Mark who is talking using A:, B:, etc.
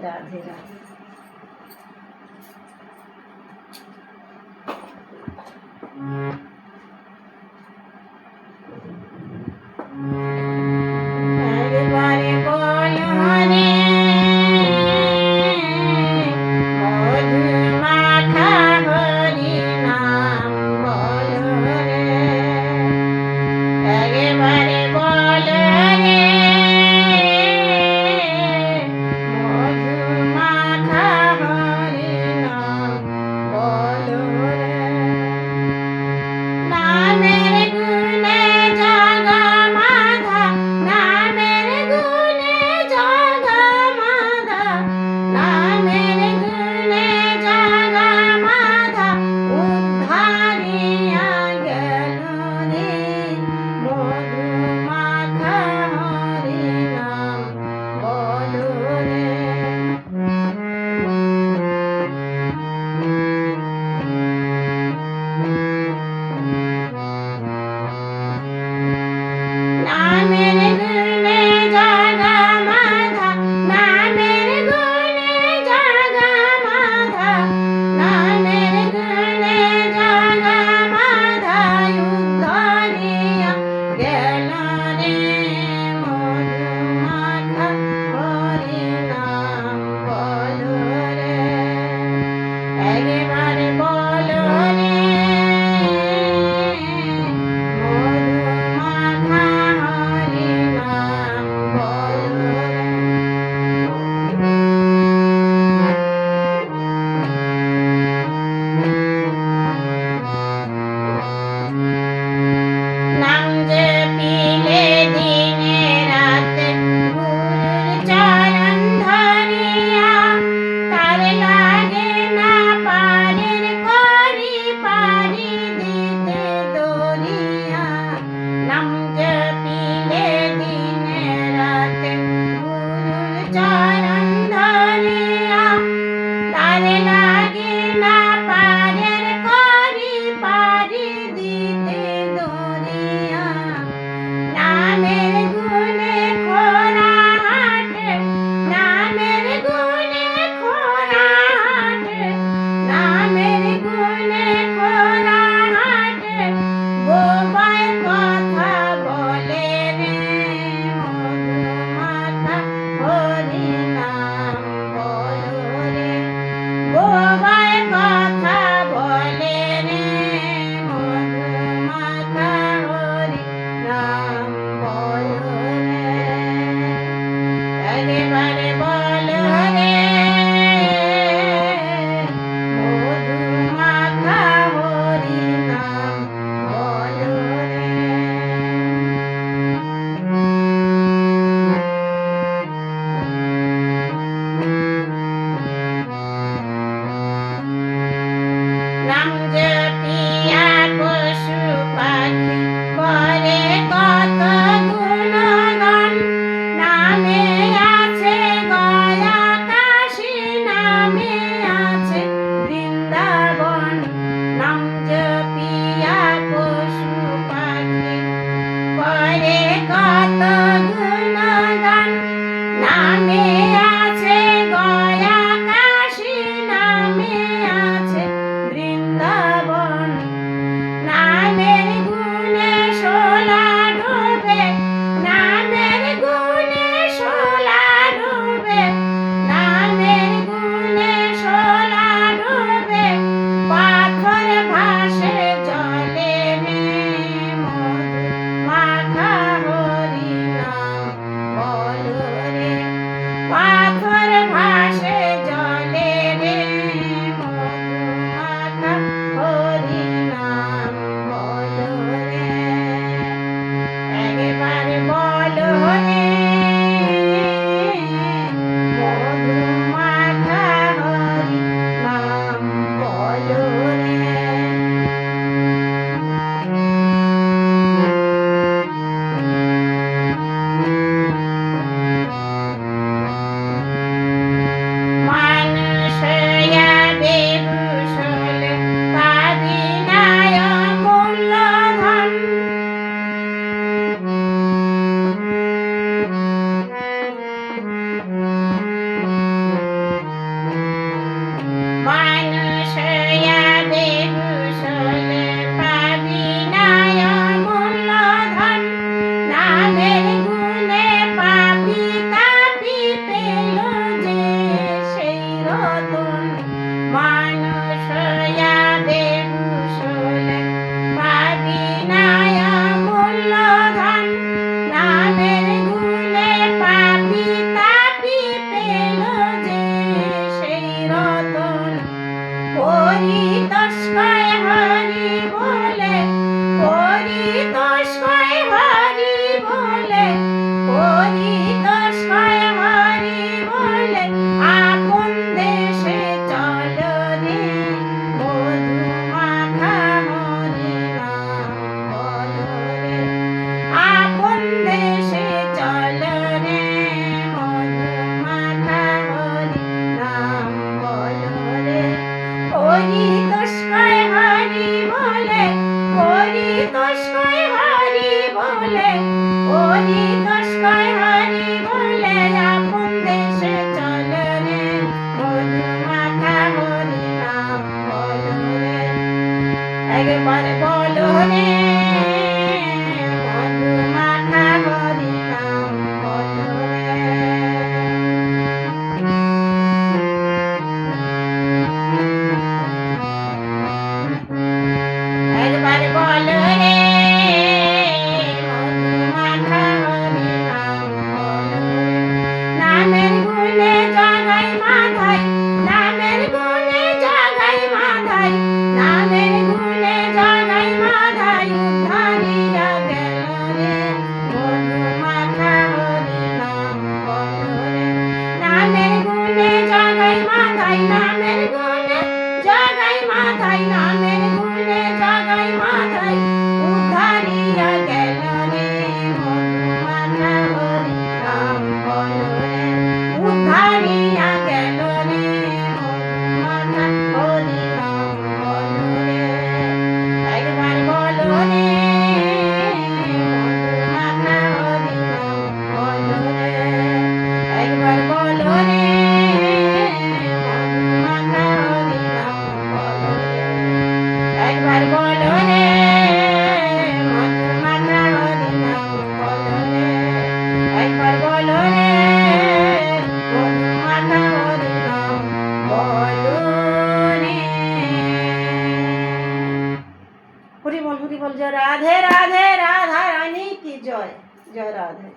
A: রাধে রাধে। একবারে বলো রে মধু মাখা হরি নাম বলো রে, একবারে বলো রে মধু মাখা হরি নাম বলো রে। তস্কয় হরি বলে, হরি তস্কয় হরি বলে, আপন দেশে চল রে, মধু মাখা হরি নাম বল রে, একবার বল রে, মধু মাখা হরি নাম বল রে। একবার বল রে, মধু মাখা হরি নাম বল রে। নামের গুণে জাগাই মাথায়, নামের গুণে জাগাই মাথায়, নামের গুণে জাগাই মাথায়, উদ্ধারিয়া গেল রে, মধু মাখা হরি নাম বল রে। নামের গুণে জাগাই মাথায়, নামের গুণে জাগাই মাথায়, নামের গুণে জাগাই মাথায়, উদ্ধারিয়া গেল রে, মধু মাখা হরি নাম বল রে, উদ্ধারিয়া গেল রে, মধু মাখা হরি নাম বল রে। একবার বল রে, মধু মাখা হরি নাম বল রে, একবার বল রে, মধু মাখা হরি নাম বল রে, একবার বল রে, মধু মাখা হরি নাম বল রে, একবার বল রে, মধু মাখা হরি নাম বল রে। হরি বল, জয় রাধে রাধে, রাধা রানী কি জয়, জয় রাধে।